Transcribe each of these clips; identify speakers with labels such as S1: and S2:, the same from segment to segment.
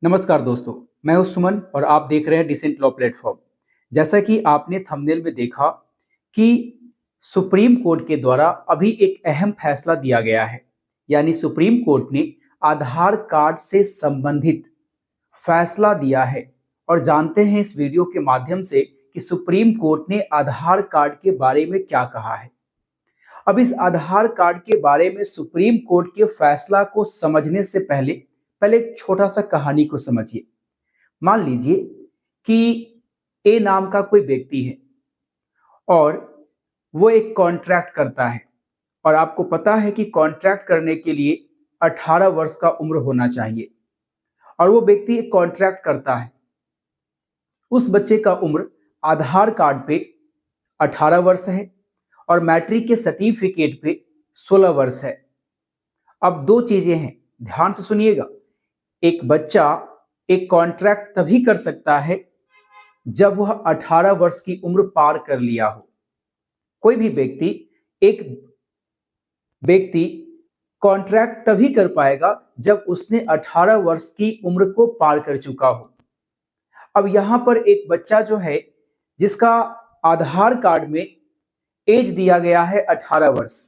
S1: नमस्कार दोस्तों, मैं हूं सुमन और आप देख रहे हैं डिसेंट लॉ प्लेटफॉर्म। जैसा कि आपने थंबनेल में देखा कि सुप्रीम कोर्ट के द्वारा अभी एक अहम फैसला दिया गया है। यानी सुप्रीम कोर्ट ने आधार कार्ड से संबंधित फैसला दिया है और जानते हैं इस वीडियो के माध्यम से कि सुप्रीम कोर्ट ने आधार कार्ड के बारे में क्या कहा है। अब इस आधार कार्ड के बारे में सुप्रीम कोर्ट के फैसला को समझने से पहले पहले एक छोटा सा कहानी को समझिए। मान लीजिए कि ए नाम का कोई व्यक्ति है और वो एक कॉन्ट्रैक्ट करता है और आपको पता है कि कॉन्ट्रैक्ट करने के लिए 18 वर्ष का उम्र होना चाहिए और वो व्यक्ति एक कॉन्ट्रैक्ट करता है। उस बच्चे का उम्र आधार कार्ड पे 18 वर्ष है और मैट्रिक के सर्टिफिकेट पे 16 वर्ष है। अब दो चीजें हैं, ध्यान से सुनिएगा। एक बच्चा एक कॉन्ट्रैक्ट तभी कर सकता है जब वह 18 वर्ष की उम्र पार कर लिया हो। कोई भी व्यक्ति कॉन्ट्रैक्ट तभी कर पाएगा जब उसने 18 वर्ष की उम्र को पार कर चुका हो। अब यहां पर एक बच्चा जो है जिसका आधार कार्ड में एज दिया गया है 18 वर्ष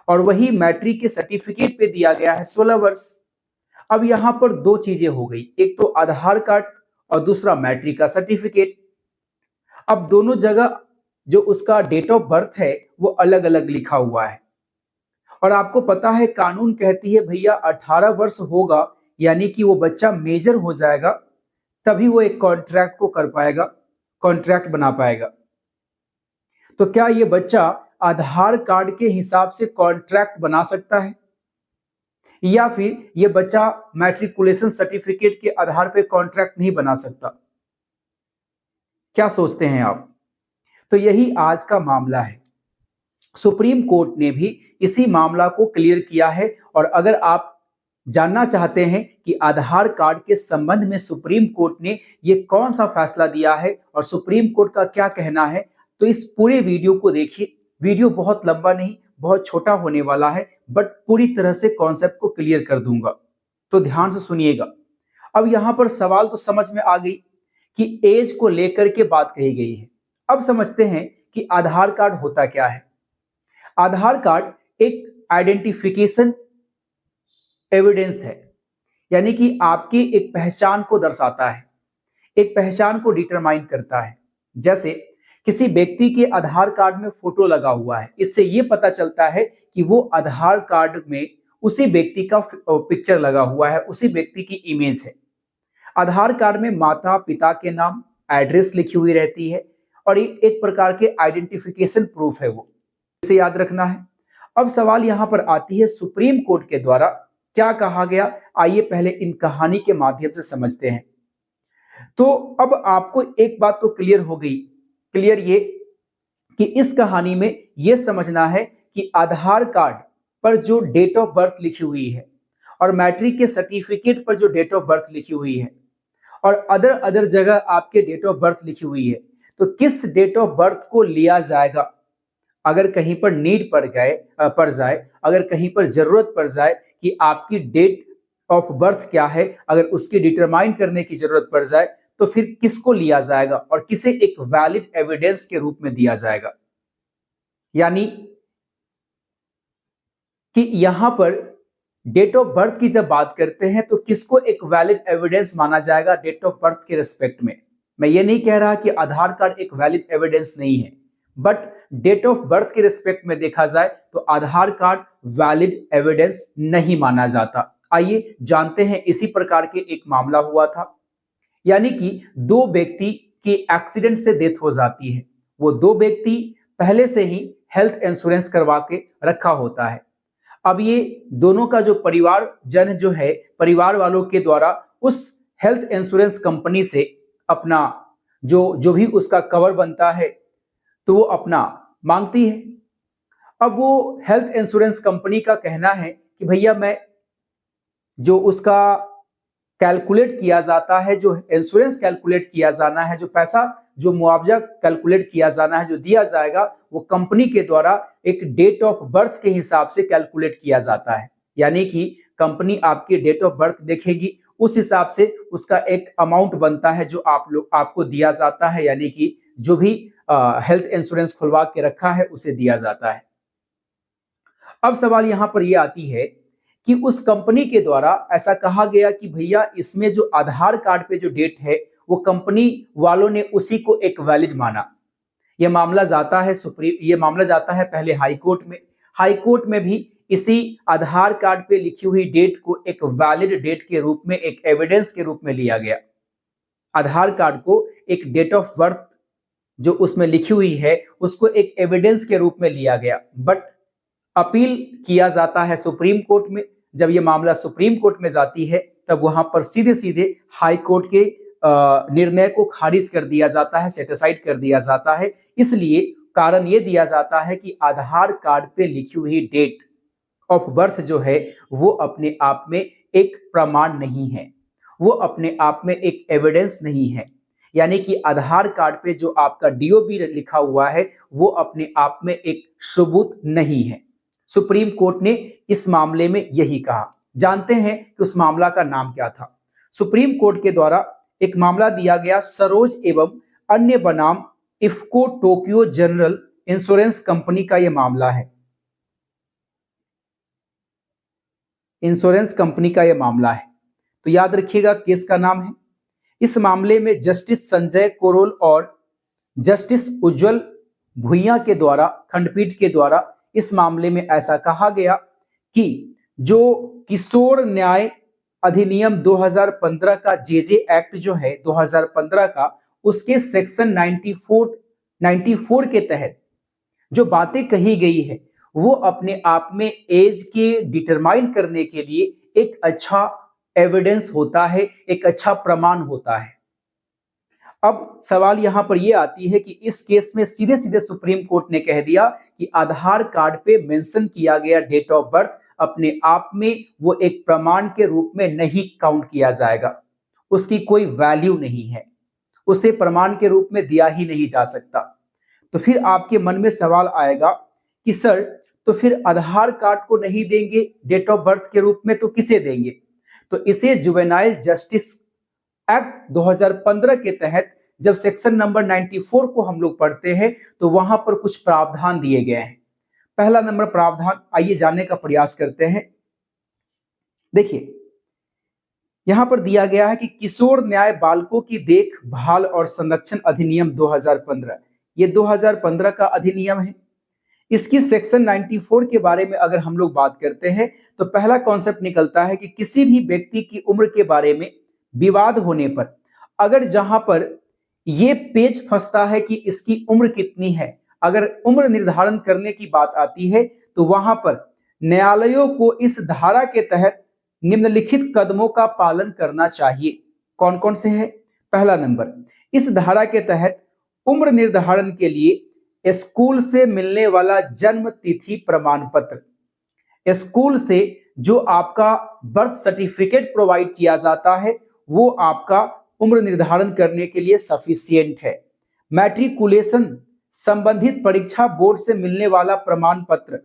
S1: और वही मैट्रिक के सर्टिफिकेट पे दिया गया है 16 वर्ष। अब यहां पर दो चीजें हो गई, एक तो आधार कार्ड और दूसरा मैट्रिक का सर्टिफिकेट। अब दोनों जगह जो उसका डेट ऑफ बर्थ है वो अलग अलग लिखा हुआ है और आपको पता है कानून कहती है भैया 18 वर्ष होगा यानी कि वो बच्चा मेजर हो जाएगा तभी वो एक कॉन्ट्रैक्ट को कर पाएगा, कॉन्ट्रैक्ट बना पाएगा। तो क्या ये बच्चा आधार कार्ड के हिसाब से कॉन्ट्रैक्ट बना सकता है या फिर ये बच्चा मैट्रिकुलेशन सर्टिफिकेट के आधार पे कॉन्ट्रैक्ट नहीं बना सकता? क्या सोचते हैं आप? तो यही आज का मामला है। सुप्रीम कोर्ट ने भी इसी मामला को क्लियर किया है और अगर आप जानना चाहते हैं कि आधार कार्ड के संबंध में सुप्रीम कोर्ट ने ये कौन सा फैसला दिया है और सुप्रीम कोर्ट का क्या कहना है, तो इस पूरे वीडियो को देखिए। वीडियो बहुत लंबा नहीं, बहुत छोटा होने वाला है, बट पूरी तरह से कॉन्सेप्ट को क्लियर कर दूंगा, तो ध्यान से सुनिएगा। अब यहां पर सवाल तो समझ में आ गई कि एज को लेकर के बात कही गई है। अब समझते हैं कि आधार कार्ड होता क्या है। आधार कार्ड एक आइडेंटिफिकेशन एविडेंस है, यानी कि आपकी एक पहचान को दर्शाता है, एक पहचान को डिटरमाइन करता है। जैसे किसी व्यक्ति के आधार कार्ड में फोटो लगा हुआ है, इससे यह पता चलता है कि वो आधार कार्ड में उसी व्यक्ति का पिक्चर लगा हुआ है, उसी व्यक्ति की इमेज है। आधार कार्ड में माता पिता के नाम, एड्रेस लिखी हुई रहती है और ये एक प्रकार के आइडेंटिफिकेशन प्रूफ है, वो इसे याद रखना है। अब सवाल यहां पर आती है सुप्रीम कोर्ट के द्वारा क्या कहा गया। आइए पहले इन कहानी के माध्यम से समझते हैं। तो अब आपको एक बात तो क्लियर हो गई, क्लियर ये कि इस कहानी में यह समझना है कि आधार कार्ड पर जो डेट ऑफ बर्थ लिखी हुई है और मैट्रिक के सर्टिफिकेट पर जो डेट ऑफ बर्थ लिखी हुई है और अदर जगह आपके डेट ऑफ बर्थ लिखी हुई है, तो किस डेट ऑफ बर्थ को लिया जाएगा। अगर कहीं पर नीड पड़ जाए, अगर कहीं पर जरूरत पड़ जाए कि आपकी डेट ऑफ बर्थ क्या है, अगर उसकी डिटरमाइन करने की जरूरत पड़ जाए, तो फिर किसको लिया जाएगा और किसे एक वैलिड एविडेंस के रूप में दिया जाएगा। यानी कि यहां पर डेट ऑफ बर्थ की जब बात करते हैं तो किसको एक वैलिड एविडेंस माना जाएगा डेट ऑफ बर्थ के रिस्पेक्ट में। मैं ये नहीं कह रहा कि आधार कार्ड एक वैलिड एविडेंस नहीं है, बट डेट ऑफ बर्थ के रिस्पेक्ट में देखा जाए तो आधार कार्ड वैलिड एविडेंस नहीं माना जाता। आइए जानते हैं। इसी प्रकार के एक मामला हुआ था, यानी कि दो व्यक्ति की एक्सीडेंट से डेथ हो जाती है। वो दो व्यक्ति पहले से ही हेल्थ इंश्योरेंस करवा के रखा होता है। अब ये दोनों का जो परिवारजन जो है, परिवार वालों के द्वारा उस हेल्थ इंश्योरेंस कंपनी से अपना जो भी उसका कवर बनता है तो वो अपना मांगती है। अब वो हेल्थ इंश्योरेंस कंपनी का कहना है कि भैया मैं जो उसका कैलकुलेट किया जाता है, जो इंश्योरेंस कैलकुलेट किया जाना है, जो पैसा जो मुआवजा कैलकुलेट किया जाना है, जो दिया जाएगा, वो कंपनी के द्वारा एक डेट ऑफ बर्थ के हिसाब से कैलकुलेट किया जाता है। यानी कि कंपनी आपकी डेट ऑफ बर्थ देखेगी, उस हिसाब से उसका एक अमाउंट बनता है जो आपको दिया जाता है, यानी कि जो भी हेल्थ इंश्योरेंस खुलवा के रखा है उसे दिया जाता है। अब सवाल यहां पर यह आती है कि उस कंपनी के द्वारा ऐसा कहा गया कि भैया इसमें जो आधार कार्ड पे जो डेट है वो कंपनी वालों ने उसी को एक वैलिड माना। ये मामला जाता है पहले हाई कोर्ट में। हाई कोर्ट में भी इसी आधार कार्ड पे लिखी हुई डेट को एक वैलिड डेट के रूप में, एक एविडेंस के रूप में लिया गया। आधार कार्ड को एक डेट ऑफ बर्थ जो उसमें लिखी हुई है उसको एक एविडेंस के रूप में लिया गया। बट अपील किया जाता है सुप्रीम कोर्ट में। जब यह मामला सुप्रीम कोर्ट में जाती है तब वहां पर सीधे सीधे हाई कोर्ट के निर्णय को खारिज कर दिया जाता है, सेटिसाइड कर दिया जाता है। इसलिए कारण यह दिया जाता है कि आधार कार्ड पे लिखी हुई डेट ऑफ बर्थ जो है वो अपने आप में एक प्रमाण नहीं है, वो अपने आप में एक एविडेंस नहीं है। यानी कि आधार कार्ड पे जो आपका डीओबी लिखा हुआ है वो अपने आप में एक सबूत नहीं है। सुप्रीम कोर्ट ने इस मामले में यही कहा। जानते हैं कि उस मामला का नाम क्या था। सुप्रीम कोर्ट के द्वारा एक मामला दिया गया सरोज एवं अन्य बनाम IFFCO Tokyo general insurance company का यह मामला है। इंश्योरेंस कंपनी का यह मामला है, तो याद रखिएगा केस का नाम है। इस मामले में जस्टिस संजय कोरोल और जस्टिस उज्जवल भुइयां के द्वारा, खंडपीठ के द्वारा इस मामले में ऐसा कहा गया कि जो किशोर न्याय अधिनियम 2015 का जेजे एक्ट जो है 2015 का, उसके सेक्शन 94 के तहत जो बातें कही गई है वो अपने आप में एज के डिटरमाइन करने के लिए एक अच्छा एविडेंस होता है, एक अच्छा प्रमाण होता है। अब सवाल यहां पर यह आती है कि इस केस में सीधे सीधे सुप्रीम कोर्ट ने कह दिया कि आधार कार्ड पे मेंशन किया गया डेट ऑफ बर्थ अपने आप में वो एक प्रमाण के रूप में नहीं काउंट किया जाएगा, उसकी कोई वैल्यू नहीं है, उसे प्रमाण के रूप में दिया ही नहीं जा सकता। तो फिर आपके मन में सवाल आएगा कि सर तो फिर आधार कार्ड को नहीं देंगे डेट ऑफ बर्थ के रूप में तो किसे देंगे? तो इसे जुवेनाइल जस्टिस एक्ट 2015 के तहत जब सेक्शन नंबर 94 को हम लोग पढ़ते हैं तो वहां पर कुछ प्रावधान दिए गए हैं। पहला नंबर प्रावधान आइए जानने का प्रयास करते हैं। देखिए यहां पर दिया गया है कि किशोर न्याय बालकों की देखभाल और संरक्षण अधिनियम 2015, ये 2015 का अधिनियम है। इसकी सेक्शन 94 के बारे में अगर हम लोग बात करते हैं तो पहला कॉन्सेप्ट निकलता है कि किसी भी व्यक्ति की उम्र के बारे में विवाद होने पर अगर जहां पर ये पेच फंसता है कि इसकी उम्र कितनी है, अगर उम्र निर्धारण करने की बात आती है तो वहां पर न्यायालयों को इस धारा के तहत निम्नलिखित कदमों का पालन करना चाहिए। कौन कौन से हैं? पहला नंबर, इस धारा के तहत उम्र निर्धारण के लिए स्कूल से मिलने वाला जन्म तिथि प्रमाण पत्र, स्कूल से जो आपका बर्थ सर्टिफिकेट प्रोवाइड किया जाता है वो आपका उम्र निर्धारण करने के लिए सफिशिएंट है। मैट्रिकुलेशन संबंधित परीक्षा बोर्ड से मिलने वाला प्रमाण पत्र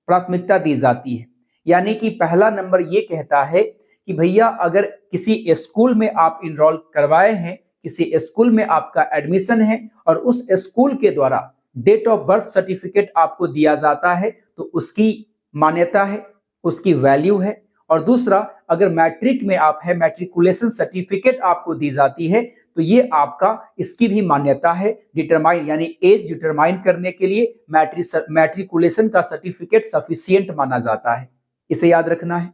S1: प्राथमिकता दी जाती है। यानी कि पहला नंबर ये कहता है कि भैया अगर किसी स्कूल में आप इनरोल करवाए हैं, किसी स्कूल में आपका एडमिशन है और उस स्कूल के द्वारा डेट ऑफ बर्थ सर्टिफिकेट आपको दिया जाता है तो उसकी मान्यता है, उसकी वैल्यू है। और दूसरा, अगर मैट्रिक में आप है, मैट्रिकुलेशन सर्टिफिकेट आपको दी जाती है तो ये आपका, इसकी भी मान्यता है। डिटरमाइन यानी एज डिटरमाइन करने के लिए मैट्रिकुलेशन का सर्टिफिकेट सफिशिएंट माना जाता है, इसे याद रखना है।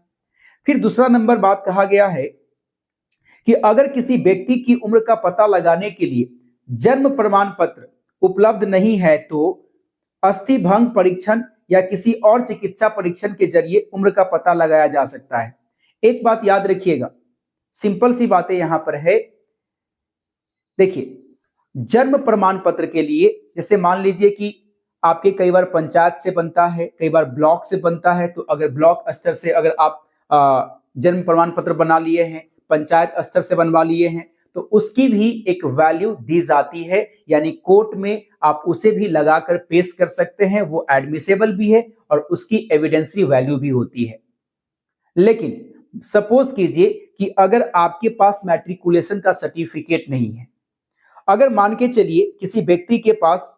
S1: फिर दूसरा नंबर बात कहा गया है कि अगर किसी व्यक्ति की उम्र का पता लगाने के लिए जन्म प्रमाण पत्र उपलब्ध नहीं है तो अस्थि भंग परीक्षण या किसी और चिकित्सा परीक्षण के जरिए उम्र का पता लगाया जा सकता है। एक बात याद रखिएगा, सिंपल सी बातें यहां पर है। देखिए जन्म प्रमाण पत्र के लिए जैसे मान लीजिए कि आपके कई बार पंचायत से बनता है, कई बार ब्लॉक से बनता है, तो अगर ब्लॉक स्तर से अगर आप जन्म प्रमाण पत्र बना लिए हैं, पंचायत स्तर से बनवा लिए हैं, तो उसकी भी एक वैल्यू दी जाती है। यानी कोर्ट में आप उसे भी लगाकर पेश कर सकते हैं, वो एडमिसेबल भी है और उसकी एविडेंसरी वैल्यू भी होती है। लेकिन सपोज कीजिए कि अगर आपके पास मैट्रिकुलेशन का सर्टिफिकेट नहीं है, अगर मान के चलिए किसी व्यक्ति के पास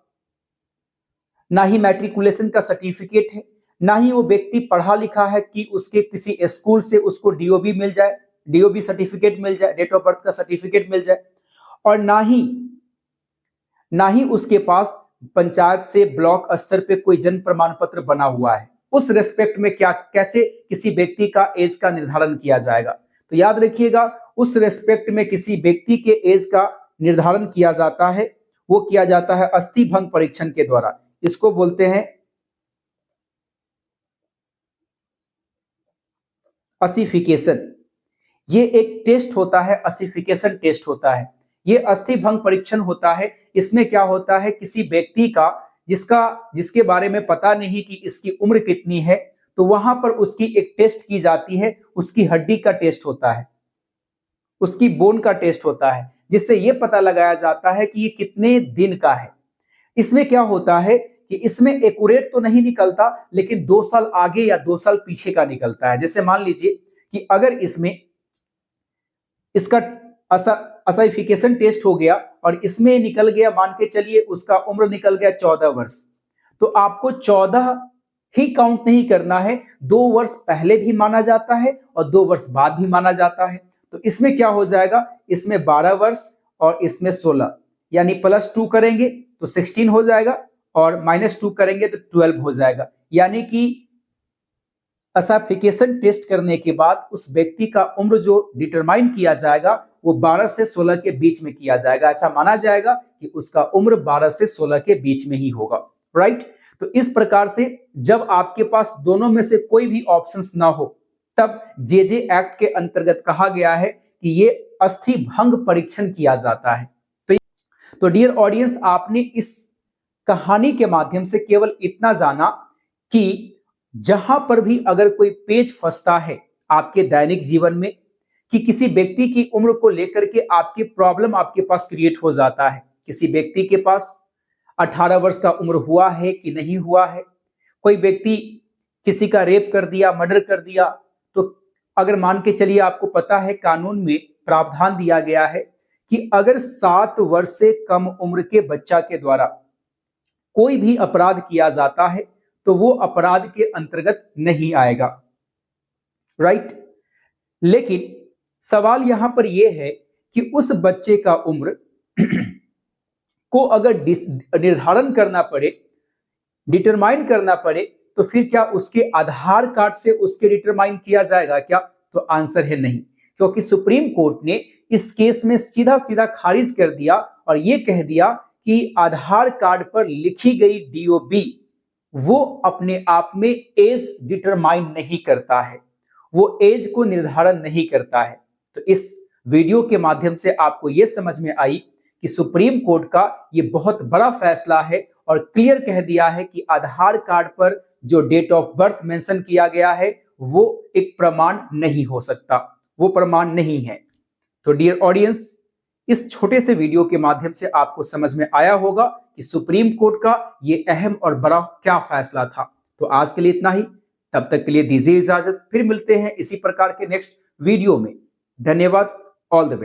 S1: ना ही मैट्रिकुलेशन का सर्टिफिकेट है, ना ही वो व्यक्ति पढ़ा लिखा है कि उसके किसी स्कूल से उसको डीओबी मिल जाए, डीओबी सर्टिफिकेट मिल जाए, डेट ऑफ बर्थ का सर्टिफिकेट मिल जाए, और ना ही उसके पास पंचायत से ब्लॉक स्तर पे कोई जन्म प्रमाण पत्र बना हुआ है, उस रेस्पेक्ट में क्या कैसे किसी व्यक्ति का एज का निर्धारण किया जाएगा? तो याद रखिएगा, उस रेस्पेक्ट में किसी व्यक्ति के एज का निर्धारण किया जाता है, वो किया जाता है अस्थि भंग परीक्षण के द्वारा। इसको बोलते हैं असिफिकेशन। ये एक टेस्ट होता है, असिफिकेशन टेस्ट होता है। ये अस्थि भंग परीक्षण होता है। इसमें क्या होता है, किसी व्यक्ति का जिसके बारे में पता नहीं कि इसकी उम्र कितनी है, तो वहां पर उसकी एक टेस्ट की जाती है, उसकी हड्डी का टेस्ट होता है, उसकी बोन का टेस्ट होता है, जिससे यह पता लगाया जाता है कि ये कितने दिन का है। इसमें क्या होता है कि इसमें एक्यूरेट तो नहीं निकलता, लेकिन 2 साल आगे या 2 साल पीछे का निकलता है। जैसे मान लीजिए कि अगर इसका असाइफिकेशन टेस्ट हो गया और इसमें निकल गया, मान के चलिए उसका उम्र निकल गया 14 वर्ष, तो आपको 14 ही काउंट नहीं करना है, 2 वर्ष पहले भी माना जाता है और 2 वर्ष बाद भी माना जाता है। तो इसमें क्या हो जाएगा, इसमें 12 वर्ष और इसमें 16, यानी +2 करेंगे तो 16 हो जाएगा और -2 करेंगे तो 12 हो जाएगा। यानी कि असाइफिकेशन टेस्ट करने के बाद उस व्यक्ति का उम्र जो डिटरमाइन किया जाएगा वो 12 से 16 के बीच में किया जाएगा। ऐसा माना जाएगा कि उसका उम्र 12 से 16 के बीच में ही होगा, राइट। तो इस प्रकार से जब आपके पास दोनों में से कोई भी ऑप्शंस ना हो, तब जेजे एक्ट के अंतर्गत कहा गया है कि ये अस्थि भंग परीक्षण किया जाता है। तो डियर ऑडियंस, आपने इस कहानी के माध्यम से केवल इतना जाना कि जहां पर भी अगर कोई पेच फंसता है आपके दैनिक जीवन में, कि किसी व्यक्ति की उम्र को लेकर के आपकी प्रॉब्लम आपके पास क्रिएट हो जाता है, किसी व्यक्ति के पास 18 वर्ष का उम्र हुआ है कि नहीं हुआ है, कोई व्यक्ति किसी का रेप कर दिया, मर्डर कर दिया, तो अगर मान के चलिए आपको पता है कानून में प्रावधान दिया गया है कि अगर 7 वर्ष से कम उम्र के बच्चा के द्वारा कोई भी अपराध किया जाता है तो वो अपराध के अंतर्गत नहीं आएगा, राइट। लेकिन सवाल यहां पर यह है कि उस बच्चे का उम्र को अगर निर्धारण करना पड़े, डिटरमाइन करना पड़े, तो फिर क्या उसके आधार कार्ड से उसके डिटरमाइन किया जाएगा क्या? तो आंसर है नहीं, क्योंकि सुप्रीम कोर्ट ने इस केस में सीधा सीधा खारिज कर दिया और यह कह दिया कि आधार कार्ड पर लिखी गई डीओबी वो अपने आप में एज डिटरमाइन नहीं करता है, वो एज को निर्धारण नहीं करता है। तो इस वीडियो के माध्यम से आपको यह समझ में आई कि सुप्रीम कोर्ट का ये बहुत बड़ा फैसला है और क्लियर कह दिया है कि आधार कार्ड पर जो डेट ऑफ बर्थ मेंशन किया गया है वो एक प्रमाण नहीं हो सकता, वो प्रमाण नहीं है। तो डियर ऑडियंस, इस छोटे से वीडियो के माध्यम से आपको समझ में आया होगा कि सुप्रीम कोर्ट का ये अहम और बड़ा क्या फैसला था। तो आज के लिए इतना ही, तब तक के लिए दीजिए इजाजत, फिर मिलते हैं इसी प्रकार के नेक्स्ट वीडियो में। धन्यवाद, ऑल द बेस्ट।